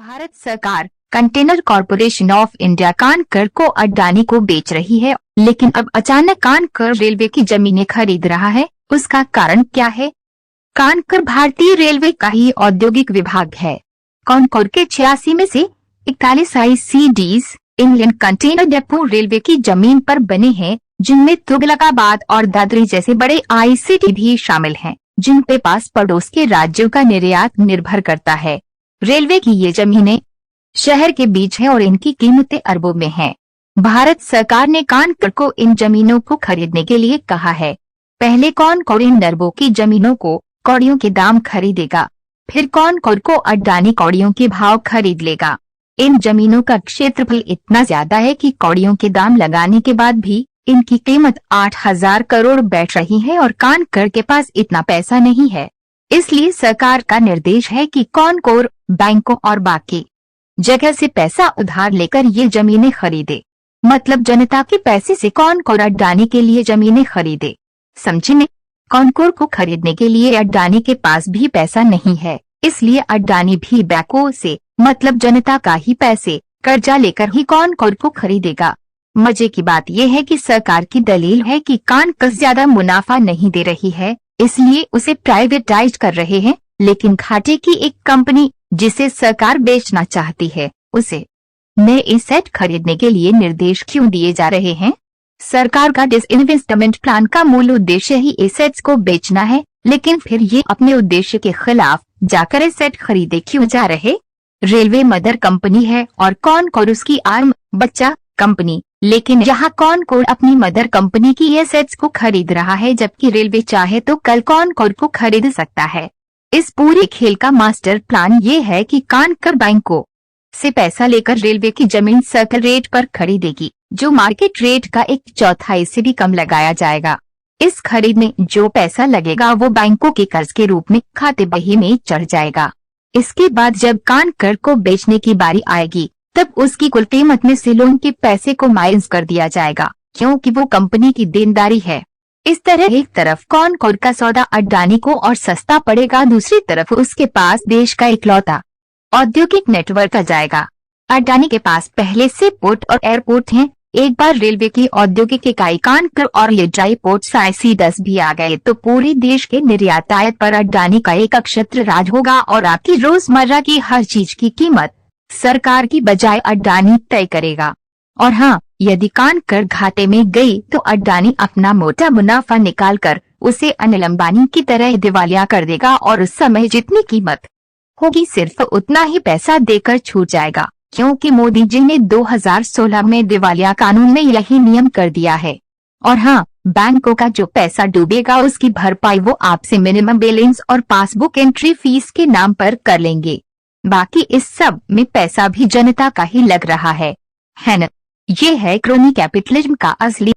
भारत सरकार container corporation of India कानकर को अडानी को बेच रही है, लेकिन अब अचानक कानकर रेलवे की जमीनें खरीद रहा है। उसका कारण क्या है? कानकर भारतीय रेलवे का ही औद्योगिक विभाग है। कानकर के 86 में से 41 ICDs Indian container depot railway की जमीन पर बने हैं, जिनमें तुगलकाबाद और दादरी जैसे बड़े ICD भी शामिल हैं, जिन पे पास पड़ोस के राज्यों का निर्यात निर्भर करता है। रेलवे की ये जमीनें शहर के बीच है और इनकी कीमतें अरबों में हैं। भारत सरकार ने कानकर को इन जमीनों को खरीदने के लिए कहा है। पहले कानकर इन अरबों की जमीनों को कौड़ियों के दाम खरीदेगा, फिर कानकर को अडानी कौड़ियों के भाव खरीद लेगा। इन जमीनों का क्षेत्रफल इतना ज्यादा है कि कौड़ियों के दाम लगाने के बाद भी इनकी कीमत 8,000 करोड़ बैठ रही है और कानकर के पास इतना पैसा नहीं है। इसलिए सरकार का निर्देश है कि कानकर बैंकों और बाकी जगह से पैसा उधार लेकर ये जमीनें खरीदे। मतलब जनता के पैसे से कानकर अडानी के लिए जमीनें खरीदे। समझे ने? कानकर को खरीदने के लिए अडानी के पास भी पैसा नहीं है, इसलिए अडानी भी बैंकों से मतलब जनता का ही पैसे कर्जा लेकर ही कानकर को खरीदेगा। मजे की बात यह है कि सरकार की दलील है कि कानकर ज्यादा मुनाफा नहीं दे रही है, इसलिए उसे प्राइवेटाइज कर रहे हैं, लेकिन घाटे की एक कंपनी जिसे सरकार बेचना चाहती है, उसे नए एसेट खरीदने के लिए निर्देश क्यों दिए जा रहे हैं? सरकार का डिसइन्वेस्टमेंट प्लान का मूल उद्देश्य ही एसेट्स को बेचना है, लेकिन फिर ये अपने उद्देश्य के खिलाफ जाकर एसेट खरीदे क्यों जा रहे? रेलवे मदर कंपनी है और कानकर उसकी आर्म बच्चा कंपनी, लेकिन यहाँ कानकर अपनी मदर कंपनी की एसेट्स को खरीद रहा है, जबकि रेलवे चाहे तो कल कानकर को खरीद सकता है। इस पूरे खेल का मास्टर प्लान ये है कि कानकर बैंकों से पैसा लेकर रेलवे की जमीन सर्कल रेट पर खरीदेगी, जो मार्केट रेट का 1/4 से भी कम लगाया जाएगा। इस खरीद में जो पैसा लगेगा वो बैंकों के कर्ज के रूप में खाते बही में चढ़ जाएगा। इसके बाद जब कानकर को बेचने की बारी आएगी, तब उसकी कुल कीमत में से लोन के पैसे को माइनस कर दिया जाएगा, क्योंकि वो कंपनी की देनदारी है। इस तरह एक तरफ कानकर का सौदा अडानी को और सस्ता पड़ेगा, दूसरी तरफ उसके पास देश का इकलौता औद्योगिक नेटवर्क आ जाएगा। अडानी के पास पहले से पोर्ट और एयरपोर्ट हैं। एक बार रेलवे की औद्योगिक इकाई कानकर और ये ड्राई पोर्ट IC10 भी आ गए तो पूरे देश के निर्यात आयात पर अडानी का एक अक्षत्र राज होगा और आपकी रोजमर्रा की हर चीज की कीमत सरकार की बजाय अडानी तय करेगा। और हाँ, यदि कानकर घाटे में गई तो अडानी अपना मोटा मुनाफा निकालकर उसे अनिल अंबानी की तरह दिवालिया कर देगा और उस समय जितनी कीमत होगी सिर्फ उतना ही पैसा देकर छूट जाएगा, क्योंकि मोदी जी ने 2016 में दिवालिया कानून में यही नियम कर दिया है। और हाँ, बैंकों का जो पैसा डूबेगा उसकी भरपाई वो आपसे मिनिमम बैलेंस और पासबुक एंट्री फीस के नाम पर कर लेंगे। बाकी इस सब में पैसा भी जनता का ही लग रहा है न? ये है क्रोनी कैपिटलिज्म का असली